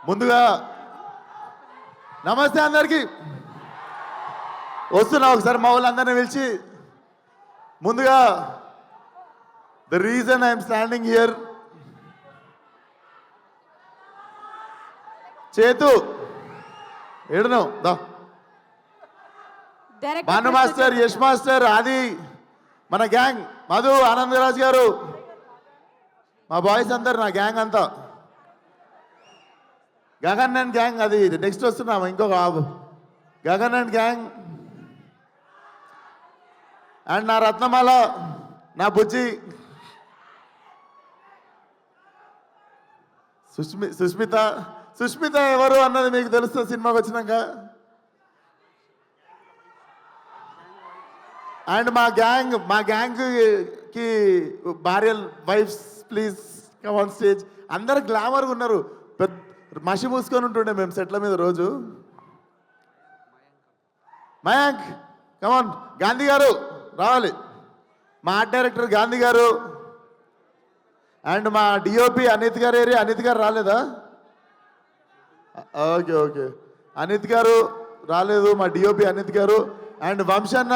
ముందుగా నమస్తే అందరికి. వస్తున్నా ఒకసారి మా వాళ్ళందరినీ పిలిచి. ముందుగా the reason I'm standing here, చేతు ఏడును దా, భాను మాస్టర్, యష్ మాస్టర్, ఆది, మన గ్యాంగ్, మధు, ఆనందరాజ్ గారు, మా బాయ్స్ అందరు, నా గ్యాంగ్ అంతా, గగన్ అండ్ గ్యాంగ్. అది నెక్స్ట్ వస్తున్నాము, ఇంకొక బాబు గగన్ అండ్ గ్యాంగ్. అండ్ నా రత్నమాల, నా బుజ్జి సుష్మిత. సుష్మిత ఎవరు అన్నది మీకు తెలుస్తుంది సినిమాకి వచ్చినాక. అండ్ మా గ్యాంగ్కి భార్యల్, wives, please come on stage. అందరు గ్లామర్గా ఉన్నారు, పెద్ద మసి మూసుకొని ఉంటుండే మేము సెట్ల మీద రోజు. మయాంక్ కమాన్, గాంధీ గారు రావాలి, మా ఆర్ట్ డైరెక్టర్ గాంధీ గారు. అండ్ మా డిఓపి అనిత్ గారు. అనిత్ గారు రాలేదా? ఓకే ఓకే, అనిత్ గారు రాలేదు, మా డిఓపి అనిత్ గారు. అండ్ వంశన్న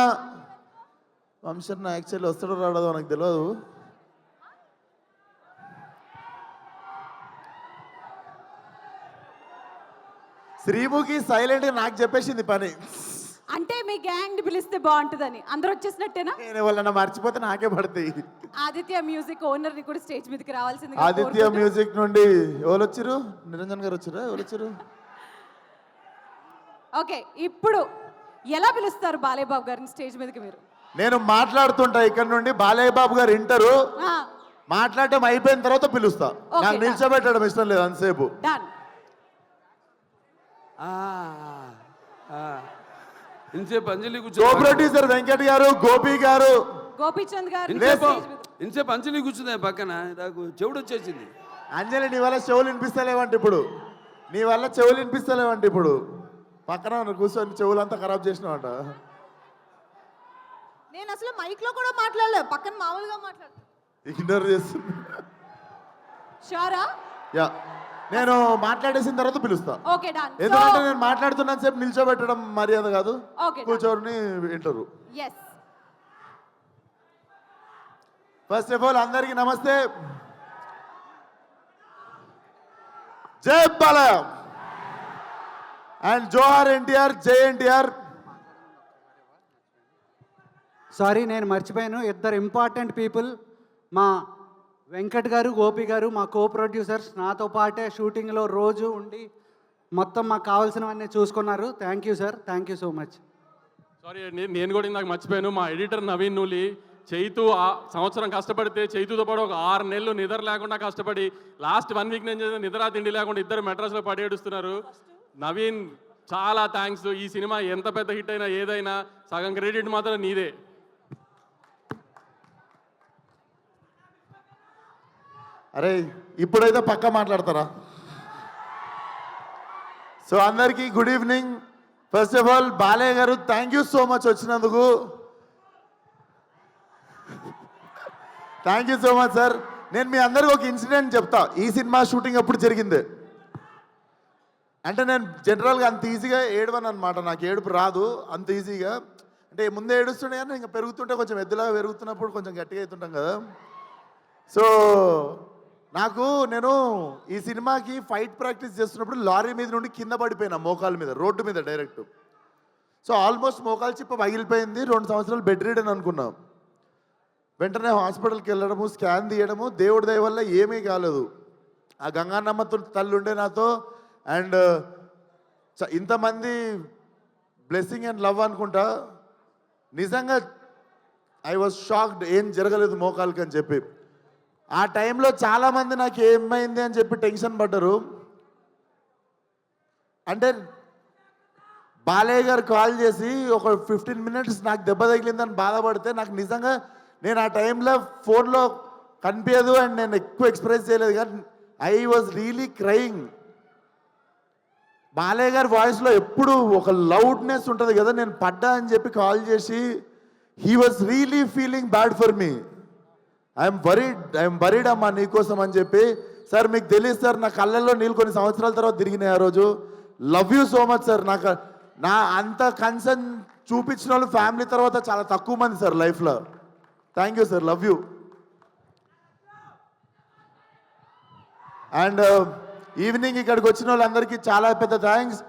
యాక్చువల్లీ వస్తాడో రాడదో నాకు తెలియదు. శ్రీముఖి సైలెంట్గా నాకు చెప్పేసింది పని. అంటే మీ గ్యాంగ్ పిలిస్తే బాగుంటుందని. అందరూ వచ్చేసినట్టేనా? నేను వాళ్ళని మర్చిపోతే నాకే పడతాయి. ఆదిత్య మ్యూజిక్ ఓనర్ ని కూడా స్టేజ్ మీదకి రావాల్సింది. ఆదిత్య మ్యూజిక్ నుండి ఎవరు వచ్చారు? నిరంజన్ గారు వచ్చారా? ఎవరు వచ్చారు? ఓకే, ఇప్పుడు ఎలా పిలుస్తారు బాలయ్య బాబు గారిని స్టేజ్ మీదకి? మీరు నేను మాట్లాడుతుంటా ఇక్కడ నుండి, బాలయ్య బాబు గారు వింటారు. ఆ, మాట్లాడటం అయిపోయిన తర్వాత పిలుస్తా. Okay, నాకు నిల్చోబెట్టడం ఇష్టం లేదు అంతసేపు. డన్. ఇంతసేపు అంజలి కో ప్రొడ్యూసర్ వెంకట్ గారు, గోపి గారు, గోపీచంద్ గారు ఇంతసేపు అంజలి కూర్చుంది పక్కన, నాకు చెవుడు వచ్చేసింది. అంజలి నీ వల్ల చెవులు వినిపిస్తలేవంట ఇప్పుడు. నీ వల్ల చెవులు వినిపిస్తలేవంట ఇప్పుడు. పక్కన కూర్చొని చెవులంతా ఖరాబ్ చేసినావంట. నేను అసలు మైక్ లో కూడా మాట్లాడలేదు, పక్కన మామూలుగా మాట్లాడు. ఇగ్నోర్ చేస్తున్నా. షూరా? యా, నేను మాట్లాడేసిన తర్వాత పిలుస్తా. Okay, done. ఎందుకంటే నేను మాట్లాడుతున్నంత సేపు నిల్చోబెట్టడం మర్యాద కాదు. Okay, కూర్చొని వింటారు. ఎస్. ఫస్ట్ ఆఫ్ ఆల్ అందరికీ నమస్తే. జై బాలయ్య అండ్ జోహార్ ఎన్టీఆర్, జై ఎన్టీఆర్. సారీ, నేను మర్చిపోయాను. ఇద్దరు ఇంపార్టెంట్ పీపుల్, మా వెంకట్ గారు, గోపి గారు, మా కో ప్రొడ్యూసర్స్, నాతో పాటే షూటింగ్లో రోజు ఉండి మొత్తం మాకు కావాల్సినవన్నీ చూసుకున్నారు. Thank you sir, thank you so much. Sorry అండి, నేను కూడా ఇందాక మర్చిపోయాను. మా ఎడిటర్ నవీన్ నూలి, చైతు సంవత్సరం కష్టపడితే చైతుతో పాటు ఒక 6 నెలలు నిద్ర లేకుండా కష్టపడి లాస్ట్ 1 వీక్ నేను నిద్ర తిండి లేకుండా ఇద్దరు మెడ్రాస్లో పడి ఏడుస్తున్నారు. నవీన్ చాలా థ్యాంక్స్. ఈ సినిమా ఎంత పెద్ద హిట్ అయినా ఏదైనా సగం క్రెడిట్ మాత్రం నీదే. అరే ఇప్పుడైతే పక్కా మాట్లాడతారా? సో అందరికీ good evening. First of all Balayya గారు, థ్యాంక్ యూ సో మచ్ వచ్చినందుకు. Thank you so much sir. నేను మీ అందరికీ ఒక ఇన్సిడెంట్ చెప్తా. ఈ సినిమా షూటింగ్ ఎప్పుడు జరిగింది అంటే, నేను జనరల్గా అంత ఈజీగా ఏడవను అనమాట. నాకు ఏడుపు రాదు అంత ఈజీగా. అంటే ముందే ఏడుస్తుండే కానీ ఇంకా పెరుగుతుంటే కొంచెం ఎద్దులాగా పెరుగుతున్నప్పుడు కొంచెం గట్టిగా అవుతుంటాం కదా. సో నేను ఈ సినిమాకి ఫైట్ ప్రాక్టీస్ చేస్తున్నప్పుడు లారీ మీద నుండి కింద పడిపోయినా, మోకాల మీద, రోడ్డు మీద డైరెక్ట్. సో ఆల్మోస్ట్ మోకాలు చిప్ప పగిలిపోయింది. 2 సంవత్సరాలు బెడ్ రీడ్ అని అనుకున్నాం. వెంటనే హాస్పిటల్కి వెళ్ళడము, స్కాన్ తీయడము, దేవుడి దయ వల్ల ఏమీ కాలేదు. ఆ గంగానమ్మ తల్లి ఉండే నాతో. అండ్ ఇంతమంది బ్లెస్సింగ్ అండ్ లవ్ అనుకుంటా. నిజంగా ఐ వాజ్ షాక్డ్, ఏం జరగలేదు మోకాలకి అని చెప్పి. ఆ టైంలో చాలామంది నాకు ఏమైంది అని చెప్పి టెన్షన్ పడ్డారు. అంటే బాలయ్య గారు కాల్ చేసి ఒక 15 మినిట్స్ నాకు దెబ్బ తగిలిందని బాధపడితే, నాకు నిజంగా నేను ఆ టైంలో ఫోన్లో కనిపించదు అండ్ నేను ఎక్కువ ఎక్స్ప్రెస్ చేయలేదు, కానీ I was really crying. Balayya గారి వాయిస్లో ఎప్పుడు ఒక లౌడ్నెస్ ఉంటుంది కదా. నేను పడ్డా అని చెప్పి కాల్ చేసి, he was really feeling bad for me. I'm worried అమ్మా నీకోసం అని చెప్పి సార్ మీకు తెలియదు సార్, నా కళ్ళల్లో నీళ్ళు కొన్ని సంవత్సరాల తర్వాత తిరిగినాయి ఆ రోజు. Love you so much sir. నాకు నా అంత కన్సర్న్ చూపించిన వాళ్ళు ఫ్యామిలీ తర్వాత చాలా తక్కువ మంది సార్ లైఫ్లో. Thank you sir, love you. And evening ఇక్కడికి వచ్చిన వాళ్ళందరికీ చాలా పెద్ద థ్యాంక్స్.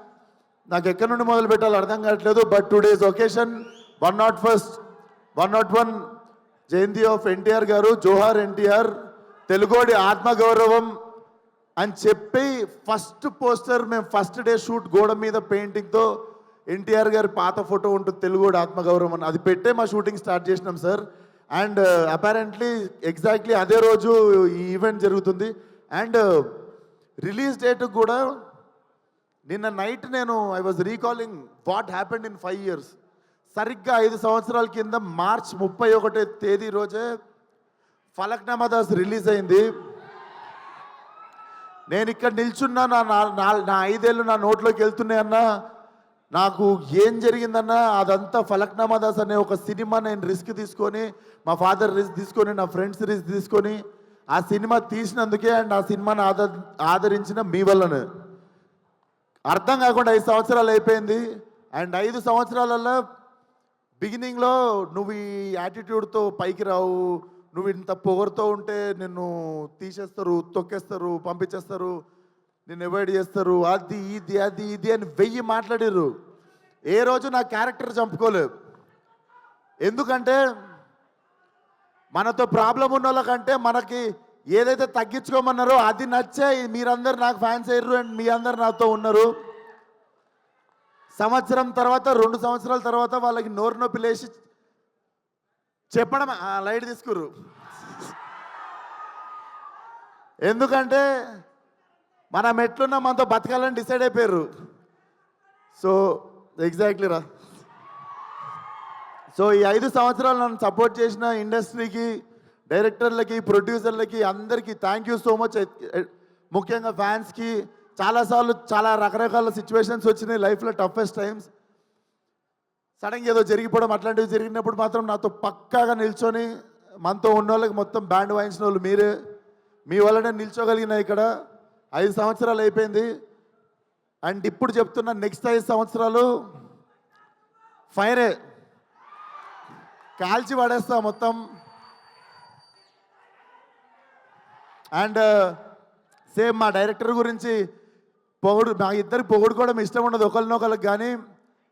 నాకు ఎక్కడి నుండి మొదలు పెట్టాలో అర్థం కావట్లేదు. బట్ టుడేస్ ఒకేషన్ 101 జయంతి ఆఫ్ ఎన్టీఆర్ గారు. జోహార్ ఎన్టీఆర్, తెలుగోడి ఆత్మగౌరవం అని చెప్పి ఫస్ట్ పోస్టర్ మేము ఫస్ట్ డే షూట్ గోడ మీద పెయింటింగ్తో ఎన్టీఆర్ గారి పాత ఫోటో ఉంటుంది, తెలుగోడి ఆత్మగౌరవం అని, అది పెట్టే మా షూటింగ్ స్టార్ట్ చేసినాం సార్. అండ్ అపారెంట్లీ ఎగ్జాక్ట్లీ అదే రోజు ఈ ఈవెంట్ జరుగుతుంది. అండ్ రిలీజ్ డేట్ కూడా నిన్న night I was recalling what happened in 5 years. సరిగ్గా 5 సంవత్సరాల కింద మార్చ్ 31వ తేదీ రోజే ఫలక్నామా దాస్ రిలీజ్ అయింది. నేను ఇక్కడ నిల్చున్నా, నా 5 ఏళ్ళు నా నోట్లోకి వెళ్తున్నాయన్నా. నాకు ఏం జరిగిందన్నా అదంతా ఫలక్నామా దాస్ అనే ఒక సినిమా నేను రిస్క్ తీసుకొని, మా ఫాదర్ రిస్క్ తీసుకొని, నా ఫ్రెండ్స్ రిస్క్ తీసుకొని ఆ సినిమా తీసినందుకే అండ్ ఆ సినిమాని ఆదరించిన మీ వల్లనే. అర్థం కాకుండా 5 సంవత్సరాలు అయిపోయింది. అండ్ 5 సంవత్సరాలలో బిగినింగ్లో నువ్వు ఈ యాటిట్యూడ్తో పైకి రావు, నువ్వు ఇంత పొగరుతో ఉంటే నిన్ను తీసేస్తారు, తొక్కేస్తారు, పంపించేస్తారు, నిన్ను అవాయిడ్ చేస్తారు, అది ఇది అది ఇది అని 1000 మాట్లాడారు. ఏ రోజు నా క్యారెక్టర్ చంపుకోలేదు. ఎందుకంటే మనతో ప్రాబ్లం ఉన్న వాళ్ళకంటే మనకి ఏదైతే తగ్గించుకోమన్నారో అది నచ్చే మీరందరు నాకు ఫ్యాన్స్ అయ్యారు అండ్ మీ అందరు నాతో ఉన్నారు. సంవత్సరం తర్వాత 2 సంవత్సరాల తర్వాత వాళ్ళకి నోరు నొప్పి లేచి చెప్పడం లైట్ తీసుకురు. ఎందుకంటే మనం ఎట్లున్నా మనతో బతకాలని డిసైడ్ అయిపోయారు. సో ఎగ్జాక్ట్లీ రా. సో ఈ 5 సంవత్సరాలు నన్ను సపోర్ట్ చేసిన ఇండస్ట్రీకి, డైరెక్టర్లకి, ప్రొడ్యూసర్లకి అందరికీ థ్యాంక్ యూ సో మచ్. ముఖ్యంగా ఫ్యాన్స్కి. చాలాసార్లు చాలా రకరకాల సిచ్యువేషన్స్ వచ్చినాయి లైఫ్లో, టఫెస్ట్ టైమ్స్. సడన్గా ఏదో జరిగిపోవడం అట్లాంటివి జరిగినప్పుడు మాత్రం నాతో పక్కాగా నిల్చొని మనతో ఉన్న వాళ్ళకి మొత్తం బ్యాండ్ వాయించిన వాళ్ళు మీరే. మీ వల్లనే నిల్చోగలిగిన ఇక్కడ 5 సంవత్సరాలు అయిపోయింది. అండ్ ఇప్పుడు చెప్తున్న నెక్స్ట్ 5 సంవత్సరాలు ఫైరే, కాల్చి పడేస్తా మొత్తం. అండ్ సేమ్ మా డైరెక్టర్ గురించి మా ఇద్దరికి పొగుడుకోవడం ఇష్టం ఉండదు ఒకరినొకరికి. కానీ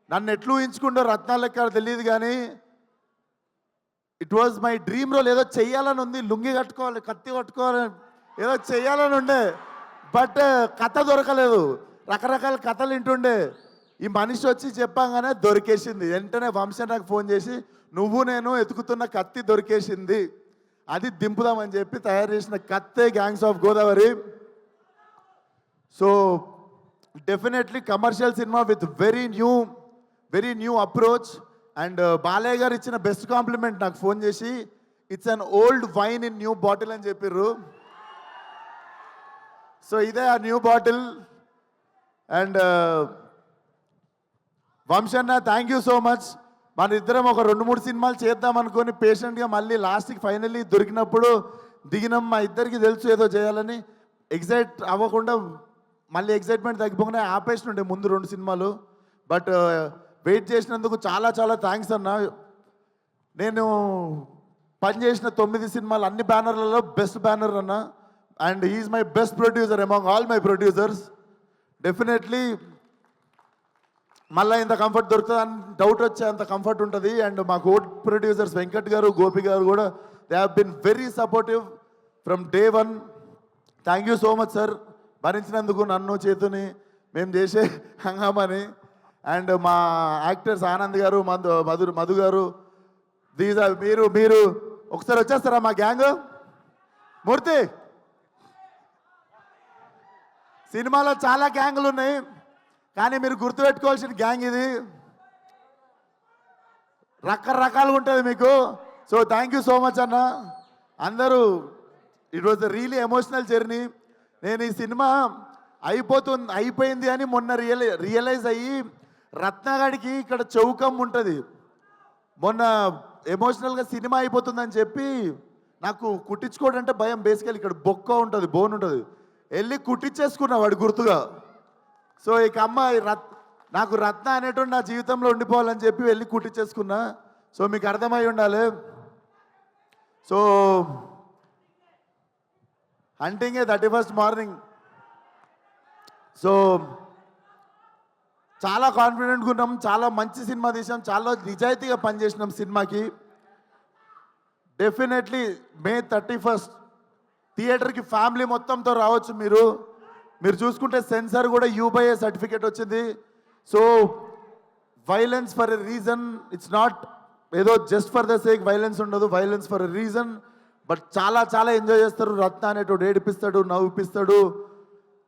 నన్ను ఎట్లు ఊహించుకుంటో రత్నాల లెక్క తెలియదు, కానీ it was my dream role. ఏదో చెయ్యాలని ఉంది, లుంగి కట్టుకోవాలి, కత్తి కట్టుకోవాలి, ఏదో చెయ్యాలని ఉండే. బట్ కథ దొరకలేదు. రకరకాల కథలు వింటుండే. ఈ మనిషి వచ్చి చెప్పంగానే దొరికేసింది. వెంటనే వంశీ నాకు ఫోన్ చేసి, నువ్వు నేను ఎతుకుతున్న కత్తి దొరికేసింది, అది దింపుదామని చెప్పి తయారు చేసిన కత్తే gangs of Godavari. So definitely commercial cinema with very new approach. And Balayya garu ఇచ్చిన బెస్ట్ కాంప్లిమెంట్ నాకు ఫోన్ చేసి, it's an old wine in new bottle అని చెప్పిర్రు. సో ఇదే ఆ new bottle. And Vamshanna thank you so much. మన ఇద్దరం ఒక 2-3 సినిమాలు చేద్దాం అనుకొని పేషెంట్గా మళ్ళీ లాస్ట్కి ఫైనల్లీ దొరికినప్పుడు దిగినాం. మా ఇద్దరికి తెలుసు ఏదో చేయాలని. ఎగ్జైట్ అవ్వకుండా మళ్ళీ ఎగ్జైట్మెంట్ తగ్గిపోకుండా ఆపేసినుండే ముందు 2 సినిమాలు. బట్ వెయిట్ చేసినందుకు చాలా చాలా థ్యాంక్స్ అన్న. నేను పనిచేసిన 9 సినిమాలు అన్ని బ్యానర్లలో బెస్ట్ బ్యానర్ అన్న. And he's my best producer among all my producers. Definitely మళ్ళీ ఇంత కంఫర్ట్ దొరుకుతుందని డౌట్ వచ్చే అంత కంఫర్ట్ ఉంటుంది. అండ్ మా కో ప్రొడ్యూసర్స్ వెంకట్ గారు, గోపి గారు కూడా they have been very supportive from day 1. Thank you so much sir, భరించినందుకు నన్ను, చేతుని, మేము చేసే హంగామని. అండ్ మా యాక్టర్స్ ఆనంద్ గారు, మధు గారు, దీస్ ఆర్ మీరు ఒకసారి వచ్చేస్తారా మా గ్యాంగ్? మూర్తి, సినిమాలో చాలా గ్యాంగులు ఉన్నాయి, కానీ మీరు గుర్తుపెట్టుకోవాల్సిన గ్యాంగ్ ఇది. రకరకాలుగా ఉంటుంది మీకు. So thank you so much అన్న. అందరూ it was a really emotional journey. నేను ఈ సినిమా అయిపోయింది అని మొన్న రియలైజ్ అయ్యి, రత్నగాడికి ఇక్కడ చౌకం ఉంటుంది, మొన్న ఎమోషనల్గా సినిమా అయిపోతుందని చెప్పి నాకు కుట్టించుకోవడం అంటే భయం. బేసికల్ ఇక్కడ బొక్క ఉంటుంది, బోన్ ఉంటుంది. వెళ్ళి కుట్టించేసుకున్నా వాడి గుర్తుగా. సో ఇక అమ్మ నాకు రత్న అనేటువంటి నా జీవితంలో ఉండిపోవాలని చెప్పి వెళ్ళి కుట్టించేసుకున్నా. సో మీకు అర్థమై ఉండాలి. So hunting 31st morning. So చాలా కాన్ఫిడెంట్గా ఉన్నాం, చాలా మంచి సినిమా తీసాం, చాలా నిజాయితీగా పనిచేసినాం సినిమాకి. డెఫినెట్లీ May 31st థియేటర్కి ఫ్యామిలీ మొత్తంతో రావచ్చు. మీరు చూసుకుంటే సెన్సార్ కూడా U/A సర్టిఫికేట్ వచ్చింది. So violence for a reason, it's not ఏదో just for the sake violence ఉండదు, violence for a reason. But చాలా చాలా ఎంజాయ్ చేస్తారు. రత్న అనేటోడు ఏడిపిస్తాడు, నవ్విపిస్తాడు,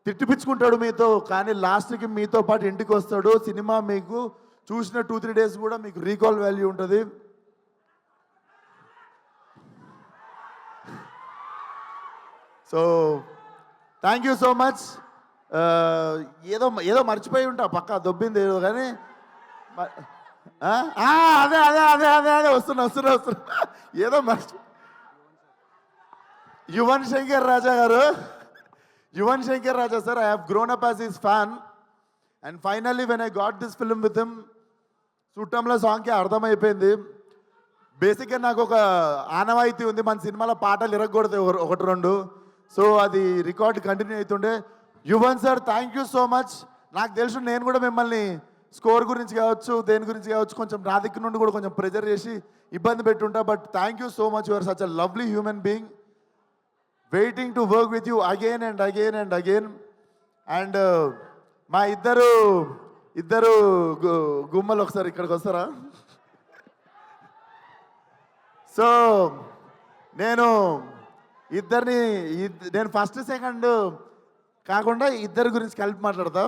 తిట్టిపించుకుంటాడు మీతో, కానీ లాస్ట్కి మీతో పాటు ఇంటికి వస్తాడు. సినిమా మీకు చూసిన 2-3 డేస్ కూడా మీకు రీకాల్ వాల్యూ ఉంటుంది. So thank you so much. ఏదో మర్చిపోయి ఉంటా, పక్కా దొబ్బింది ఏదో, కానీ అదే అదే అదే అదే అదే వస్తున్నా ఏదో మర్చి Yuvan Shankar Raja garu, Yuvan Shankar Raja sir, I have grown up as his fan. And finally when I got this film with him, చుట్టంలో సాంగ్కి అర్థమైపోయింది. బేసిక్గా నాకు ఒక ఆనవాయితీ ఉంది, మన సినిమాలో పాటలు ఇరగకూడదు 1-2. సో అది రికార్డ్ కంటిన్యూ అవుతుండే. Yuvan sir thank you so much. నాకు తెలుసు నేను కూడా మిమ్మల్ని స్కోర్ గురించి కావచ్చు, దేని గురించి కావచ్చు, కొంచెం నా దగ్గర నుండి కూడా కొంచెం ప్రెజర్ చేసి ఇబ్బంది పెట్టుంటా. But thank you so much. You are such a lovely human being. Waiting to work with you again and again and again. And మా ఇద్దరు గుమ్మలు ఒకసారి ఇక్కడికి వస్తారా? సో నేను ఫస్ట్ సెకండ్ కాకుండా ఇద్దరి గురించి కలిపి మాట్లాడతా.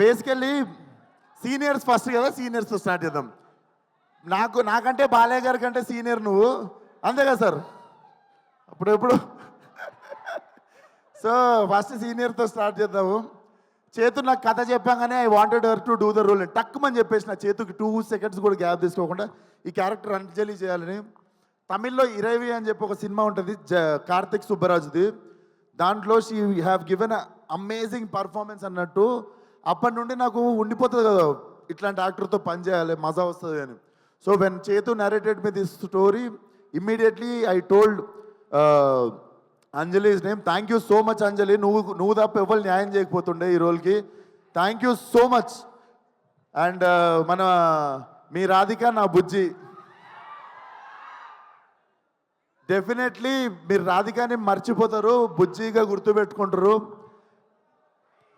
బేసికల్లీ సీనియర్స్ ఫస్ట్ కదా, సీనియర్స్తో స్టార్ట్ చేద్దాం. నాకంటే బాలయ్య గారి కంటే సీనియర్ నువ్వు, అంతే కదా సార్? అప్పుడెప్పుడు సో ఫస్ట్ సీనియర్తో స్టార్ట్ చేద్దాము. చేతు నాకు కథ చెప్పాగానే I wanted her to do the role. టక్కుమని చెప్పేసి నా చేతుకి 2 seconds కూడా గ్యాప్ తీసుకోకుండా ఈ క్యారెక్టర్ అంజలి చేయాలని. తమిళ్లో ఇరవి అని చెప్పి ఒక సినిమా ఉంటుంది, కార్తిక్ సుబ్బరాజుది. దాంట్లో she have given amazing performance అన్నట్టు. అప్పటి నుండి నాకు ఉండిపోతుంది కదా, ఇట్లాంటి యాక్టర్తో పనిచేయాలి, మజా వస్తుంది అని. So when Chethu narrated me this story, immediately I told Anjali's name. Thank you so much Anjali, నువ్వు తప్ప ఎవరు న్యాయం చేయకపోతుండే ఈ రోల్కి. Thank you so much. And మీ రాధిక నా బుజ్జి. డెఫినెట్లీ మీరు రాధికాని మర్చిపోతారు, బుజ్జిగా గుర్తుపెట్టుకుంటారు.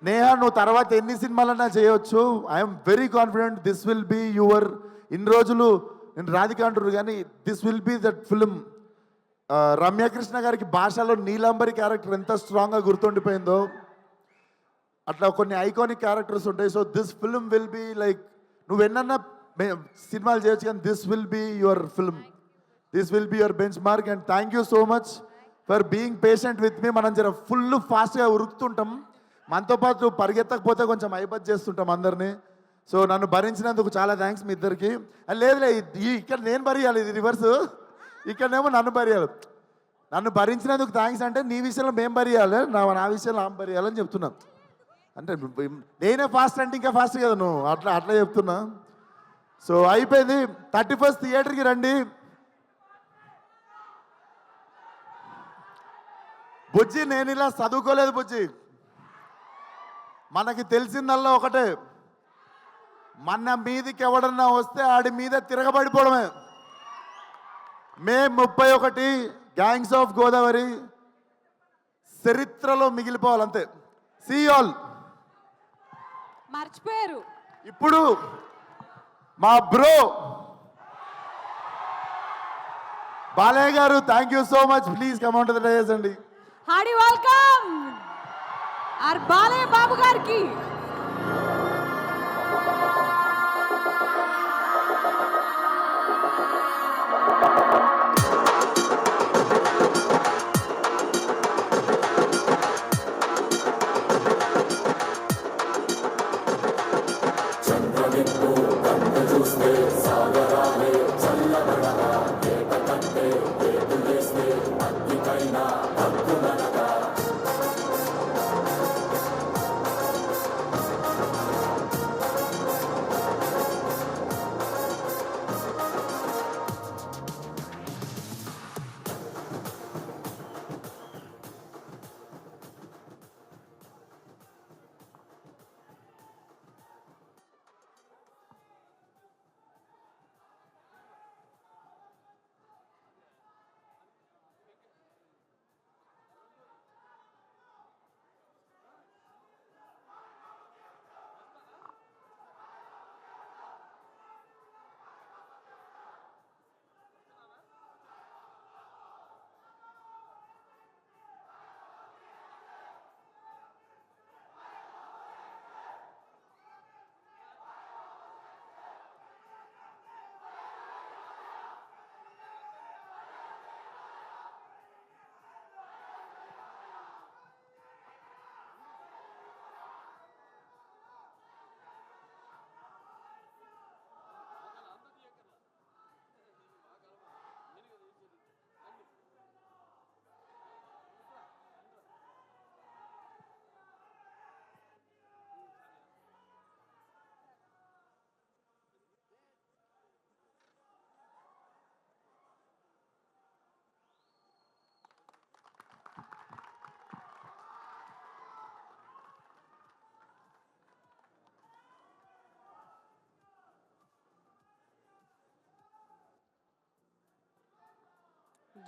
నేహా నువ్వు తర్వాత ఎన్ని సినిమాలన్నా చేయవచ్చు. I'm very confident this will be your. ఇన్ని రోజులు నేను రాధిక అంటారు కానీ this will be that film. Ramyakrishna గారికి భాషలో నీలాంబరి క్యారెక్టర్ ఎంత స్ట్రాంగ్గా గుర్తుండిపోయిందో, అట్లా కొన్ని ఐకానిక్ క్యారెక్టర్స్ ఉంటాయి. So this film will be like, నువ్వు ఎన్నన్నా సినిమాలు చేయొచ్చు కానీ this will be your film, this will be your benchmark. And thank you so much for being patient with me. మనం జర ఫుల్ ఫాస్ట్గా ఉరుకుతుంటాం, మనతో పాటు పరిగెత్తకపోతే కొంచెం ఐబత్ చేస్తుంటాం అందరినీ. సో నన్ను భరించినందుకు చాలా థ్యాంక్స్ మీ ఇద్దరికి. లేదులే, ఇక్కడ నేను భరియాలి, ఇది రివర్స్. ఇక్కడనేమో నన్ను భరియాలి. నన్ను భరించినందుకు థ్యాంక్స్ అంటే నీ విషయంలో మేము భరియాలి, నా విషయంలో ఆమె భరియాలని చెప్తున్నాం. అంటే నేనే ఫాస్ట్ అంటే ఇంకా ఫాస్ట్ కదా నువ్వు, అట్లా చెప్తున్నా. సో అయిపోయింది. 31st థియేటర్కి రండి. బుజ్జి నేను ఇలా చదువుకోలేదు బుజ్జి, మనకి తెలిసిందల్లా ఒకటే, మన మీదికి ఎవడన్నా వస్తే ఆడి మీద తిరగబడిపోవడమే. మే 31 గ్యాంగ్స్ ఆఫ్ గోదావరి చరిత్రలో మిగిలిపోవాలంతే. See all. మర్చిపోయారు. ఇప్పుడు మా బ్రో బాలయ్య గారు, thank you so much. Please come on to the dais అండి. Hardy welcome are Balayya Babu గారికి. చంద్రదిక్కు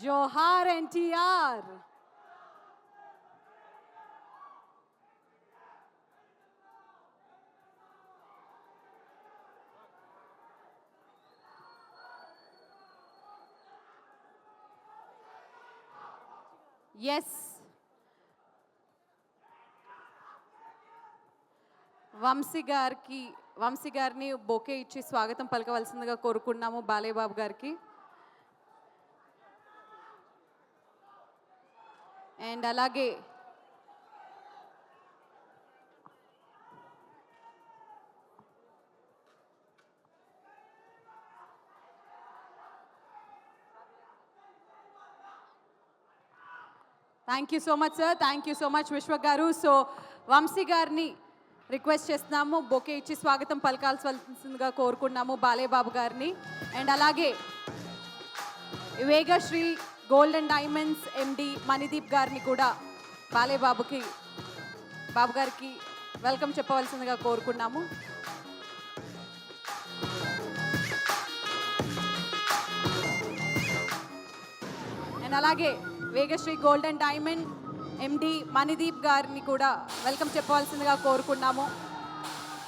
జోహార్ ఎన్టీఆర్. ఎస్, వంశీ గారిని బొకే ఇచ్చి స్వాగతం పలకవలసిందిగా కోరుకున్నాము బాలయ్య బాబు గారికి. అండ్ అలాగే thank you so much sir, thank you so much విశ్వ గారు. సో వంశీ గారిని రిక్వెస్ట్ చేస్తున్నాము, బొకే ఇచ్చి స్వాగతం పలకాల్సిందిగా కోరుకున్నాము బాలయ్య బాబు గారిని. అండ్ అలాగే వేగశ్రీ గోల్డ్ అండ్ డైమండ్స్ ఎండి మణిదీప్ గారిని కూడా బాలయ్య బాబు గారికి వెల్కమ్ చెప్పవలసిందిగా కోరుకున్నాము. అండ్ అలాగే వేగశ్రీ గోల్డ్ అండ్ డైమండ్ ఎండి మణిదీప్ గారిని కూడా వెల్కమ్ చెప్పవలసిందిగా కోరుకున్నాము.